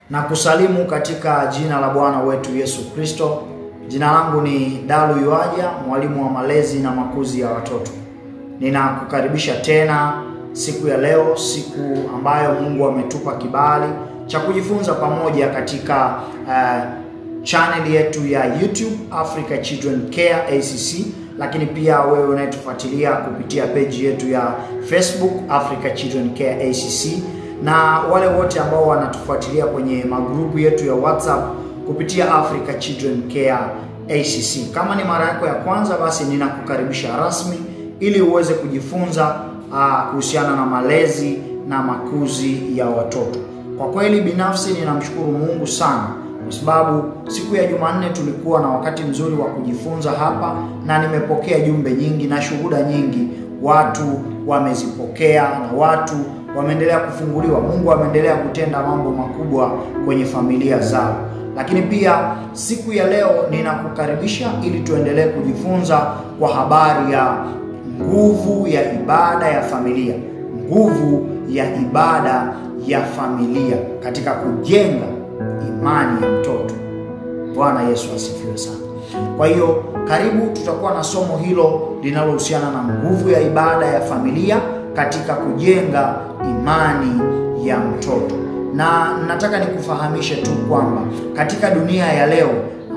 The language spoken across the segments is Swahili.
Na kusalimu katika jina la Bwana wetu Yesu Kristo. Jina langu ni Dalu Yuaja, mwalimu wa malezi na makuzi ya watoto. Ninakukaribisha tena siku ya leo, siku ambayo Mungu ametupa kibali cha kujifunza pamoja katika channel yetu ya YouTube Africa Children Care ACC, lakini pia wewe unayetufuatilia kupitia page yetu ya Facebook Africa Children Care ACC, na wale wote ambao wanatufuatilia kwenye magrupu yetu ya WhatsApp kupitia Africa Children Care ACC. Kama ni mara yako ya kwanza, basi ninakukaribisha rasmi ili uweze kujifunza kuhusiana na malezi na makuzi ya watoto. Kwa kweli binafsi ninamshukuru Mungu sana kwa sababu siku ya Jumanne tulikuwa na wakati mzuri wa kujifunza hapa, na nimepokea jumbe nyingi na shuhuda nyingi, watu wamezipokea na watu wameendelea kufunguliwa. Mungu ameendelea kutenda mambo makubwa kwenye familia zao. Lakini pia siku ya leo ninakukaribisha ili tuendelee kujifunza kwa habari ya nguvu ya ibada ya familia. Nguvu ya ibada ya familia katika kujenga imani ya mtoto. Bwana Yesu asifiwe sana. Kwa hiyo karibu, tutakuwa na somo hilo linalohusiana na nguvu ya ibada ya familia katika kujenga imani ya mtoto. Na nataka nikufahamishe tu kwamba katika dunia ya leo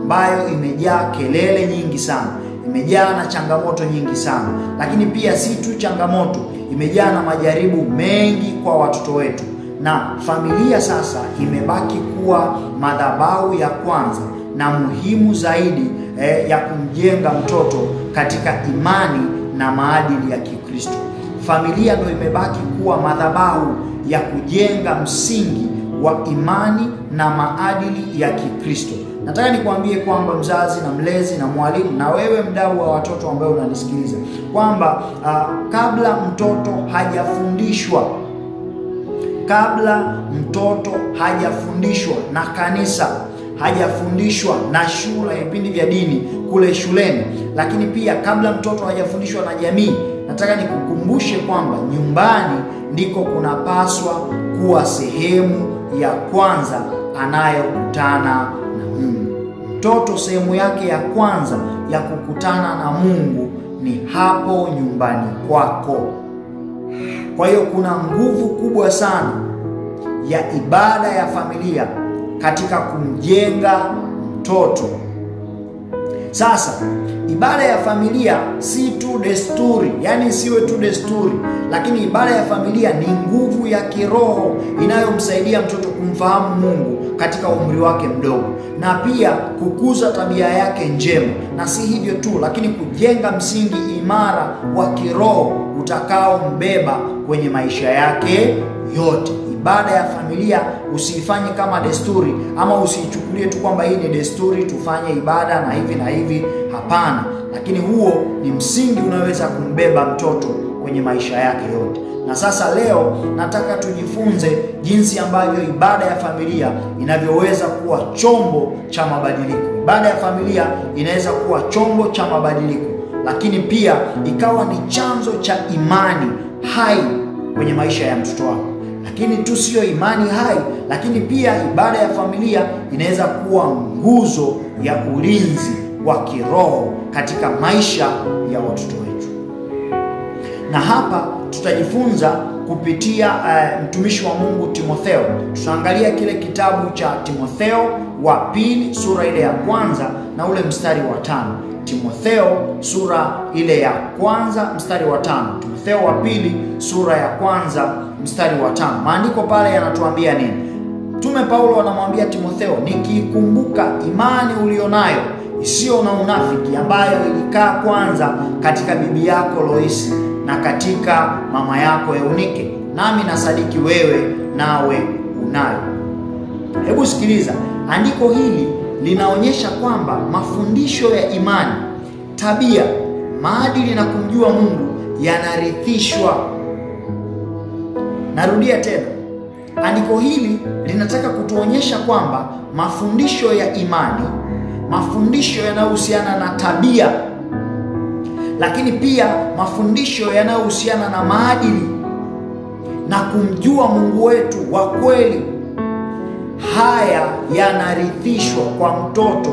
ambayo imejaa kelele nyingi sana, imejaa na changamoto nyingi sana, lakini pia si tu changamoto, imejaa na majaribu mengi kwa watoto wetu, na familia sasa imebaki kuwa madhabahu ya kwanza na muhimu zaidi ya kumjenga mtoto katika imani na maadili ya Kikristo. Familia ndio imebaki kuwa madhabahu ya kujenga msingi wa imani na maadili ya Kikristo. Nataka nikwambie kwamba mzazi na mlezi na mwalimu na wewe mdau wa watoto ambaye unanisikiliza, kwamba kabla mtoto hajafundishwa na kanisa, hajafundishwa na shule, vipindi vya dini kule shuleni, lakini pia kabla mtoto hajafundishwa na jamii, nataka nikukumbushe kwamba nyumbani ndiko kunapaswa kuwa sehemu ya kwanza anayokutana na Mungu. Mtoto sehemu yake ya kwanza ya kukutana na Mungu ni hapo nyumbani kwako. Kwa hiyo kuna nguvu kubwa sana ya ibada ya familia katika kumjenga mtoto. Sasa ibada ya familia si tu desturi, yani siwe tu desturi, lakini ibada ya familia ni nguvu ya kiroho inayomsaidia mtoto kumfahamu Mungu katika umri wake mdogo, na pia kukuza tabia yake njema, na si hivyo tu, lakini kujenga msingi imara wa kiroho utakaombeba kwenye maisha yake yote. Ibada ya familia usiifanye kama desturi, ama usiichukulie tu kwamba hii ni desturi tufanye ibada na hivi na hivi. Hapana, lakini huo ni msingi unaweza kumbeba mtoto kwenye maisha yake yote. Na sasa leo nataka tujifunze jinsi ambavyo ibada ya familia inavyoweza kuwa chombo cha mabadiliko. Ibada ya familia inaweza kuwa chombo cha mabadiliko, lakini pia ikawa ni chanzo cha imani hai kwenye maisha ya mtoto wako. Lakini tu sio imani hai, lakini pia ibada ya familia inaweza kuwa nguzo ya ulinzi wa kiroho katika maisha ya watoto wetu. Na hapa tutajifunza kupitia mtumishi wa Mungu Timotheo. Tutaangalia kile kitabu cha Timotheo wa pili sura ile ya kwanza na ule mstari wa 5. Timotheo sura ile ya kwanza mstari wa 5. Timotheo wa pili sura ya kwanza mstari wa 5. Maandiko pale yanatuambia nini? Mtume Paulo anamwambia Timotheo, nikikumbuka imani ulionayo isiyo na unafiki, ambayo ilikaa kwanza katika bibi yako Loisi na katika mama yako Eunike, nami nasadiki wewe nawe unayo. Hebu sikiliza, andiko hili linaonyesha kwamba mafundisho ya imani, tabia, maadili na kumjua Mungu yanarithishwa. Narudia tena, andiko hili linataka kutuonyesha kwamba mafundisho ya imani, mafundisho yanayohusiana na tabia, lakini pia mafundisho yanayohusiana na maadili na kumjua Mungu wetu wa kweli, haya yanarithishwa kwa mtoto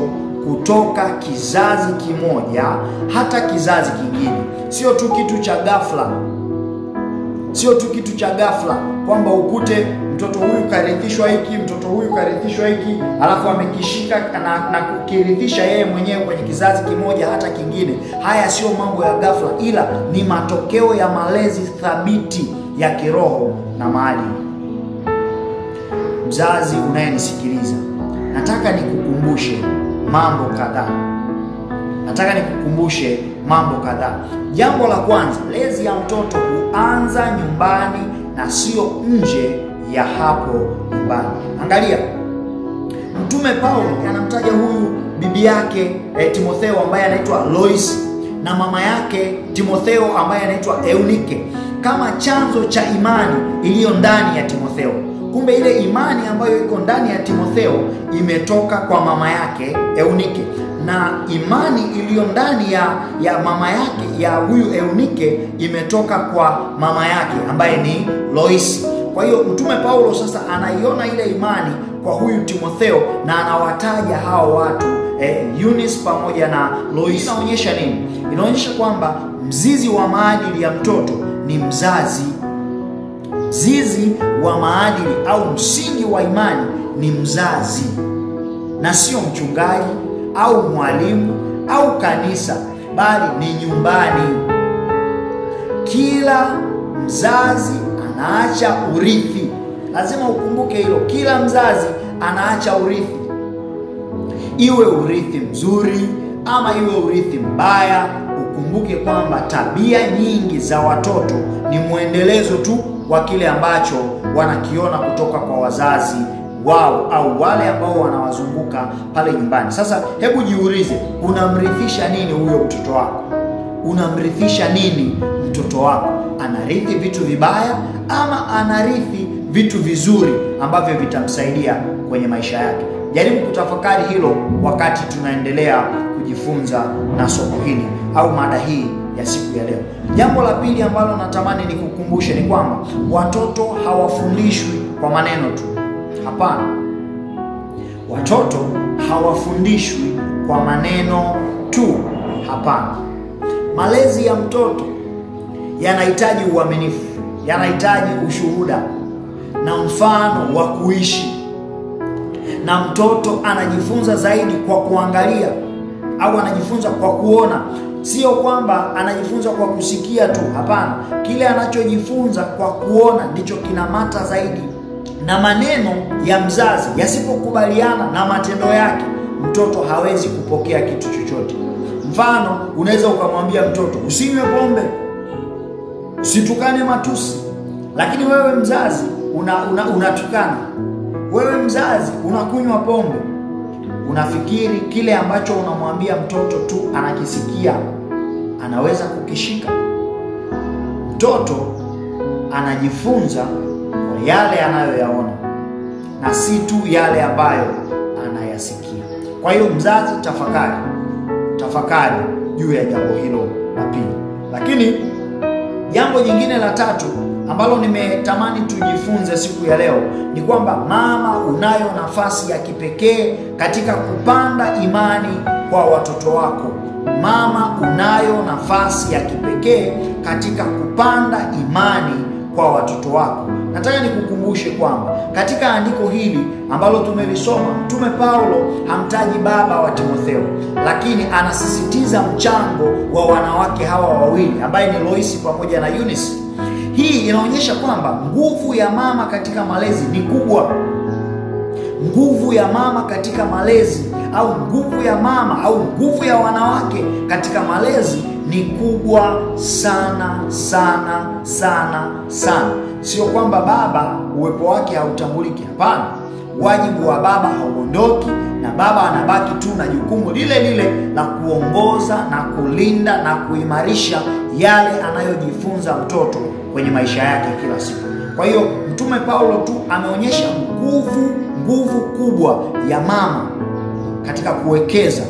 kutoka kizazi kimoja hata kizazi kingine. Sio tu kitu cha ghafla, sio tu kitu cha ghafla kwamba ukute mtoto huyu karithishwa hiki, mtoto huyu karithishwa hiki, alafu amekishika na kukirithisha yeye mwenyewe kwenye kizazi kimoja hata kingine. Haya sio mambo ya ghafla, ila ni matokeo ya malezi thabiti ya kiroho na maadili. Mzazi unayenisikiliza, nataka nikukumbushe mambo kadhaa. Jambo la kwanza, lezi ya mtoto huanza nyumbani na sio nje ya hapo nyumbani. Angalia, Mtume Paulo anamtaja huyu bibi yake Timotheo ambaye anaitwa Lois na mama yake Timotheo ambaye anaitwa Eunike kama chanzo cha imani iliyo ndani ya Timotheo. Kumbe ile imani ambayo iko ndani ya Timotheo imetoka kwa mama yake Eunike, na imani iliyo ndani ya mama yake ya huyu Eunike imetoka kwa mama yake ambaye ni Lois. Kwa hiyo Mtume Paulo sasa anaiona ile imani kwa huyu Timotheo na anawataja hao watu Eunice pamoja na Lois. Inaonyesha nini? Inaonyesha kwamba mzizi wa maadili ya mtoto ni mzazi. Mzizi wa maadili au msingi wa imani ni mzazi, na sio mchungaji au mwalimu au kanisa, bali ni nyumbani. Kila mzazi anaacha urithi. Lazima ukumbuke hilo. Kila mzazi anaacha urithi, iwe urithi mzuri ama iwe urithi mbaya. Ukumbuke kwamba tabia nyingi za watoto ni mwendelezo tu wa kile ambacho wanakiona kutoka kwa wazazi wao au wale ambao wanawazunguka pale nyumbani. Sasa hebu jiulize, unamrithisha nini huyo mtoto wako? Unamrithisha nini mtoto wako? Anarithi vitu vibaya ama anarithi vitu vizuri ambavyo vitamsaidia kwenye maisha yake? Jaribu kutafakari hilo wakati tunaendelea kujifunza na somo hili au mada hii ya siku ya leo. Jambo la pili ambalo natamani nikukumbushe ni kwamba watoto hawafundishwi kwa maneno tu. Hapana. Watoto hawafundishwi kwa maneno tu. Hapana. Malezi ya mtoto yanahitaji uaminifu, yanahitaji ushuhuda na mfano wa kuishi. Na mtoto anajifunza zaidi kwa kuangalia au anajifunza kwa kuona. Sio kwamba anajifunza kwa kusikia tu, hapana. Kile anachojifunza kwa kuona ndicho kinamata zaidi. Na maneno ya mzazi yasipokubaliana na matendo yake, mtoto hawezi kupokea kitu chochote. Mfano, unaweza ukamwambia mtoto usinywe pombe, usitukane matusi, lakini wewe mzazi unatukana. Wewe mzazi unakunywa pombe. Unafikiri kile ambacho unamwambia mtoto tu anakisikia anaweza kukishika? Mtoto anajifunza kwa yale anayoyaona na si tu yale ambayo anayasikia. Kwa hiyo mzazi, tafakari juu ya jambo hilo la pili. Lakini jambo jingine la tatu ambalo nimetamani tujifunze siku ya leo ni kwamba mama, unayo nafasi ya kipekee katika kupanda imani kwa watoto wako. Mama, unayo nafasi ya kipekee katika kupanda imani kwa watoto wako. Nataka nikukumbushe kwamba katika andiko hili ambalo tumelisoma, Mtume Paulo hamtaji baba wa Timotheo, lakini anasisitiza mchango wa wanawake hawa wawili ambaye ni Lois pamoja na Eunice. Hii inaonyesha kwamba nguvu ya mama katika malezi ni kubwa. Nguvu ya mama katika malezi au nguvu ya mama au nguvu ya wanawake katika malezi ni kubwa sana sana sana sana. Sio kwamba baba uwepo wake hautambuliki, hapana. Wajibu wa baba hauondoki, na baba anabaki tu na jukumu lile lile la kuongoza na kulinda na kuimarisha yale anayojifunza mtoto kwenye maisha yake kila siku. Kwa hiyo Mtume Paulo tu ameonyesha nguvu kubwa ya mama katika kuwekeza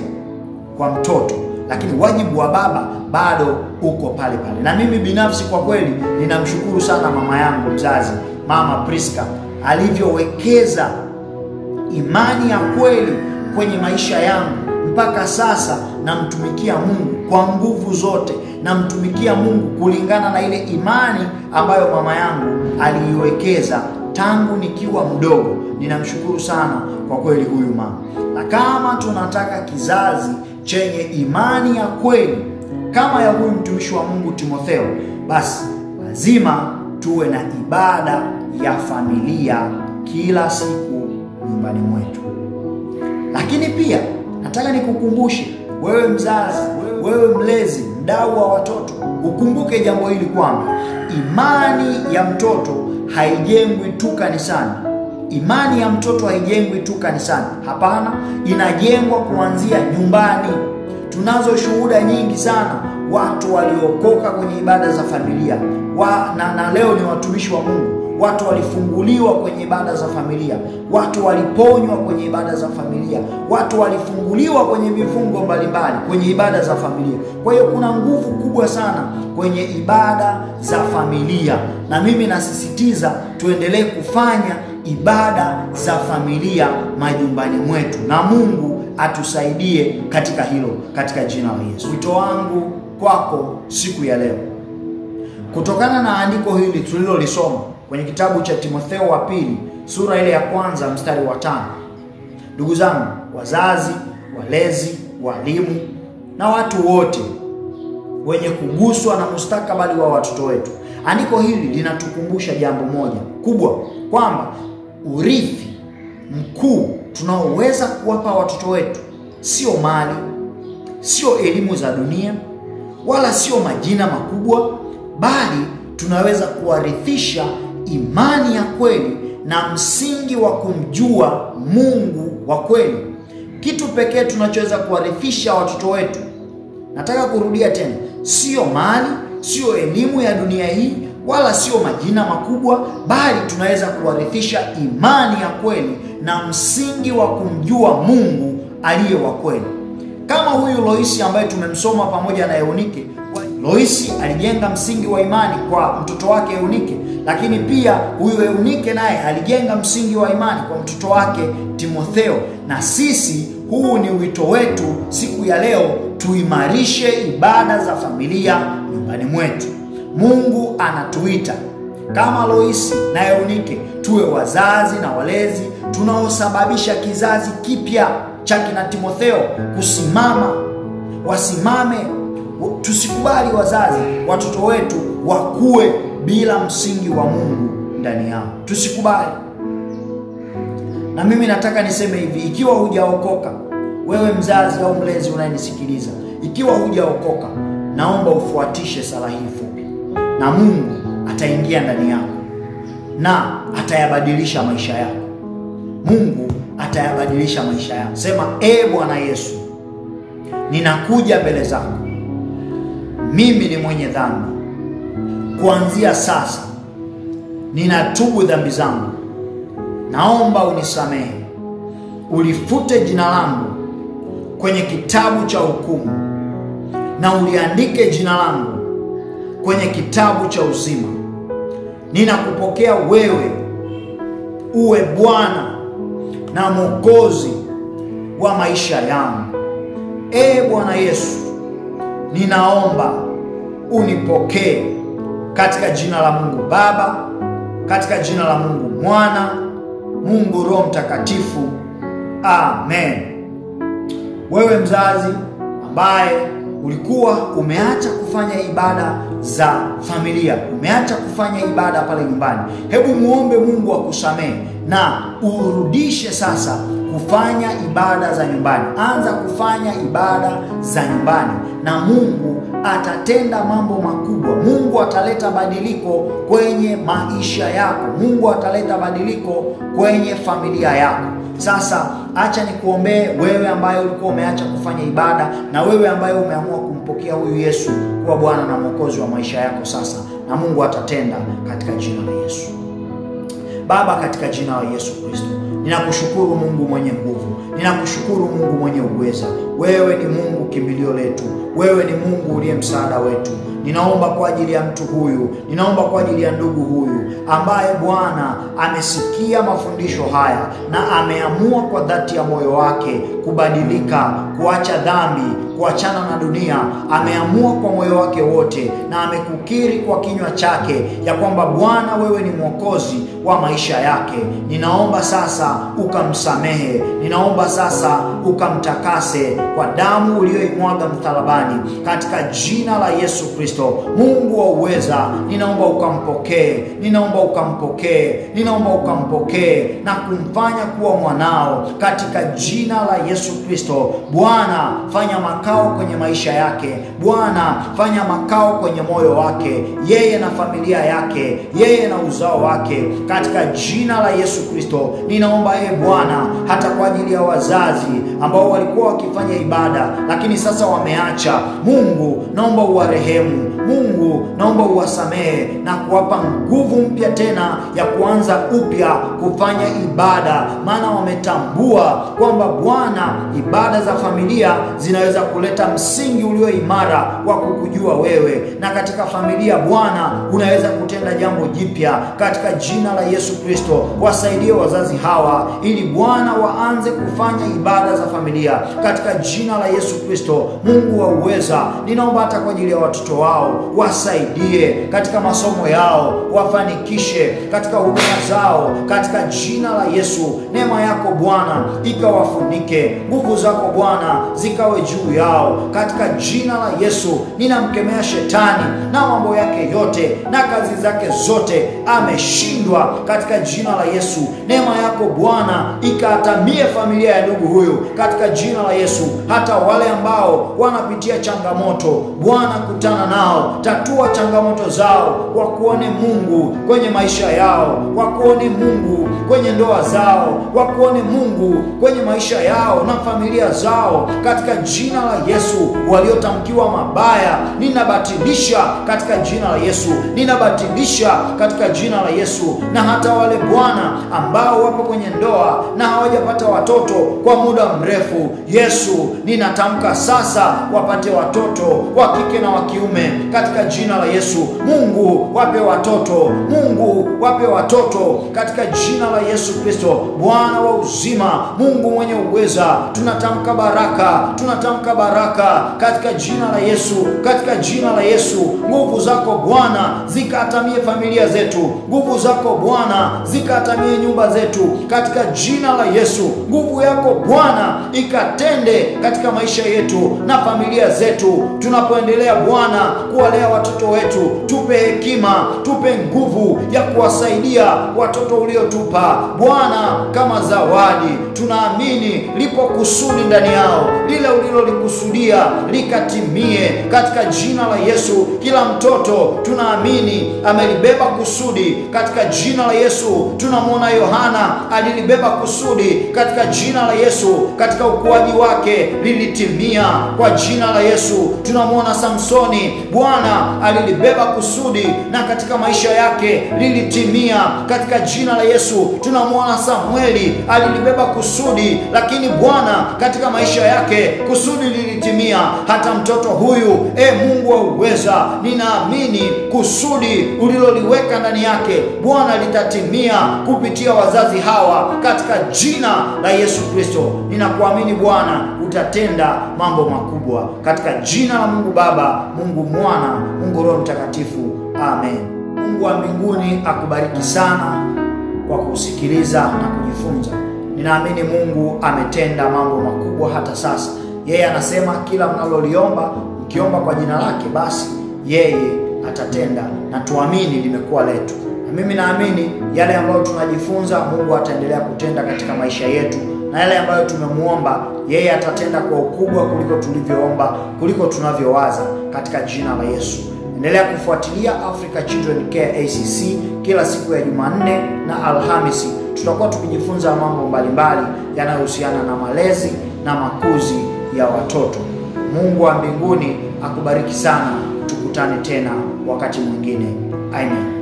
kwa mtoto, lakini wajibu wa baba bado uko pale pale. Na mimi binafsi kwa kweli ninamshukuru sana mama yangu mzazi, Mama Priska, alivyowekeza imani ya kweli kwenye maisha yangu. Mpaka sasa namtumikia Mungu kwa nguvu zote, namtumikia Mungu kulingana na ile imani ambayo mama yangu aliiwekeza tangu nikiwa mdogo. Ninamshukuru sana kwa kweli huyu mama. Na kama tunataka kizazi chenye imani ya kweli kama ya huyu mtumishi wa Mungu Timotheo, basi lazima tuwe na ibada ya familia kila siku nyumbani mwetu. Lakini pia nataka nikukumbushe wewe mzazi, wewe mlezi, mdau wa watoto, ukumbuke jambo hili kwamba imani ya mtoto haijengwi tu kanisani. Imani ya mtoto haijengwi tu kanisani. Hapana, inajengwa kuanzia nyumbani. Tunazo shuhuda nyingi sana, watu waliokoka kwenye ibada za familia na leo ni watumishi wa Mungu. Watu walifunguliwa kwenye ibada za familia, watu waliponywa kwenye ibada za familia, watu walifunguliwa kwenye vifungo mbalimbali kwenye ibada za familia. Kwa hiyo kuna nguvu kubwa sana kwenye ibada za familia, na mimi nasisitiza tuendelee kufanya ibada za familia majumbani mwetu, na Mungu atusaidie katika hilo, katika jina la Yesu. Wito wangu kwako siku ya leo, kutokana na andiko hili tulilolisoma kwenye kitabu cha Timotheo wa pili sura ile ya 1 mstari wa 5. Ndugu zangu, wazazi, walezi, walimu na watu wote wenye kuguswa na mustakabali wa watoto wetu, andiko hili linatukumbusha jambo moja kubwa, kwamba urithi mkuu tunaoweza kuwapa watoto wetu sio mali, sio elimu za dunia, wala sio majina makubwa, bali tunaweza kuwarithisha imani ya kweli na msingi wa kumjua Mungu wa kweli. Kitu pekee tunachoweza kuwarithisha watoto wetu, nataka kurudia tena, sio mali, sio elimu ya dunia hii, wala sio majina makubwa, bali tunaweza kuwarithisha imani ya kweli na msingi wa kumjua Mungu aliye wa kweli. Kama huyu Loisi ambaye tumemsoma pamoja na Eunike. Loisi alijenga msingi wa imani kwa mtoto wake Eunike, lakini pia huyu Eunike naye alijenga msingi wa imani kwa mtoto wake Timotheo. Na sisi, huu ni wito wetu siku ya leo, tuimarishe ibada za familia nyumbani mwetu. Mungu anatuita kama Loisi na Eunike tuwe wazazi na walezi tunaosababisha kizazi kipya cha kina Timotheo wasimame. Tusikubali wazazi watoto wetu wakue bila msingi wa Mungu ndani yao. Tusikubali. Na mimi nataka niseme hivi, ikiwa hujaokoka, wewe mzazi au mlezi unayenisikiliza, ikiwa hujaokoka, naomba ufuatishe sala hii fupi, na Mungu ataingia ndani yako na atayabadilisha maisha yako. Mungu atayabadilisha maisha yako. Sema, Bwana Yesu, ninakuja mbele zako. Mimi ni mwenye dhambi. Kuanzia sasa ninatubu dhambi zangu. Naomba unisamehe. Ulifute jina langu kwenye kitabu cha hukumu na uliandike jina langu kwenye kitabu cha uzima. Ninakupokea wewe uwe Bwana na Mwokozi wa maisha yangu. Bwana Yesu, ninaomba unipokee katika jina la Mungu Baba, katika jina la Mungu Mwana, Mungu Roho Mtakatifu. Amen. Wewe mzazi ambaye ulikuwa umeacha kufanya ibada za familia, umeacha kufanya ibada pale nyumbani, hebu muombe Mungu akusamehe na urudishe sasa kufanya ibada za nyumbani. Anza kufanya ibada za nyumbani na Mungu atatenda mambo makubwa. Mungu ataleta badiliko kwenye maisha yako. Mungu ataleta badiliko kwenye familia yako. Sasa acha nikuombee wewe ambaye ulikuwa umeacha kufanya ibada, na wewe ambaye umeamua kumpokea huyu Yesu kuwa Bwana na Mwokozi wa maisha yako sasa, na Mungu atatenda katika jina la Yesu. Baba, katika jina la Yesu Kristo, ninakushukuru Mungu mwenye nguvu. Ninakushukuru Mungu mwenye uweza. Wewe ni Mungu kimbilio letu. Wewe ni Mungu uliye msaada wetu. Ninaomba kwa ajili ya mtu huyu, ninaomba kwa ajili ya ndugu huyu ambaye Bwana amesikia mafundisho haya na ameamua kwa dhati ya moyo wake kubadilika, kuacha dhambi, kuachana na dunia. Ameamua kwa moyo wake wote na amekukiri kwa kinywa chake ya kwamba Bwana, wewe ni mwokozi wa maisha yake. Ninaomba sasa ukamsamehe, ninaomba sasa ukamtakase kwa damu uliyoimwaga msalabani, katika jina la Yesu Kristo. Mungu wa uweza, ninaomba ukampokee, ninaomba ukampokee, ninaomba ukampokee na kumfanya kuwa mwanao katika jina la Yesu Kristo. Bwana, fanya makao kwenye maisha yake. Bwana, fanya makao kwenye moyo wake, yeye na familia yake, yeye na uzao wake, katika jina la Yesu Kristo. Ninaomba Bwana, hata kwa ajili ya wazazi ambao walikuwa wakifanya ibada lakini sasa wameacha. Mungu, naomba uwarehemu. Mungu, naomba uwasamehe na kuwapa nguvu mpya tena ya kuanza upya kufanya ibada, maana wametambua kwamba Bwana, ibada za familia zinaweza kuleta msingi ulio imara wa kukujua wewe, na katika familia Bwana unaweza kutenda jambo jipya katika jina la Yesu Kristo. Wasaidie wazazi hawa ili Bwana waanze kufanya ibada za familia katika jina la Yesu Kristo. Mungu wa uweza, ninaomba hata kwa ajili ya watoto wao, wasaidie katika masomo yao, wafanikishe katika huduma zao katika jina la Yesu. Neema yako Bwana ikawafunike, nguvu zako Bwana zikawe juu yao katika jina la Yesu. Ninamkemea shetani na mambo yake yote na kazi zake zote, ameshindwa katika jina la Yesu. Neema yako Bwana ikatamie familia ya ndugu huyu katika jina la Yesu. Hata wale ambao wanapitia changamoto, Bwana kutana nao, tatua changamoto zao, wakuone Mungu kwenye maisha yao, wakuone Mungu kwenye ndoa zao, wakuone Mungu kwenye maisha yao na familia zao katika jina la Yesu. Waliotamkiwa mabaya ninabatilisha katika jina la Yesu, ninabatilisha katika jina la Yesu. Na hata wale Bwana ambao wapo kwenye ndoa na hawajapata watoto kwa muda mrefu, Yesu, ninatamka sasa wapate watoto wa kike na wa kiume katika jina la Yesu. Mungu wape watoto, Mungu wape watoto katika jina la Yesu Kristo. Bwana wa uzima, Mungu mwenye uweza, tunatamka baraka, tunatamka baraka katika jina la Yesu, katika jina la Yesu. Nguvu zako Bwana zikatamie familia zetu, nguvu zako Bwana zikatamie nyumba zetu katika jina la Yesu. Nguvu yako Bwana ikatende katika maisha yetu na familia zetu tunapoendelea Bwana kuwalea watoto wetu. Tupe hekima, tupe nguvu ya kuwasaidia watoto uliotupa Bwana kama zawadi. Tunaamini lipo kusudi ndani yao, lile ulilolikusudia likatimie katika jina la Yesu. Kila mtoto tunaamini amelibeba kusudi katika jina la Yesu. Tunamwona Yohana alilibeba kusudi katika jina la Yesu, katika ukuaji wake lilitimia kwa jina la Yesu. Tunamwona Samsoni, Bwana alilibeba kusudi na katika maisha yake lilitimia katika jina la Yesu. Tunamwona Samueli alilibeba kusudi, lakini Bwana katika maisha yake kusudi lilitimia. Hata mtoto huyu, Mungu wa uweza, ninaamini kusudi uliloliweka ndani yake Bwana litatimia kupitia wazazi hawa katika jina la Yesu Kristo. Ninakuamini Bwana utatenda mambo makubwa katika jina la Mungu Baba, Mungu Mwana, Mungu Roho Mtakatifu. Amen. Mungu wa mbinguni akubariki sana kwa kusikiliza na kujifunza. Ninaamini Mungu ametenda mambo makubwa hata sasa. Yeye anasema kila mnaloliomba mkiomba kwa jina lake, basi yeye atatenda, na tuamini limekuwa letu. Na mimi naamini yale ambayo tunajifunza Mungu ataendelea kutenda katika maisha yetu, na yale ambayo tumemuomba yeye atatenda kwa ukubwa kuliko tulivyoomba, kuliko tunavyowaza katika jina la Yesu. Endelea kufuatilia Africa Children Care ACC kila siku ya Jumanne na Alhamisi. Tutakuwa tukijifunza mambo mbalimbali yanayohusiana na malezi na makuzi ya watoto. Mungu wa mbinguni akubariki sana. Tukutane tena wakati mwingine. Amen.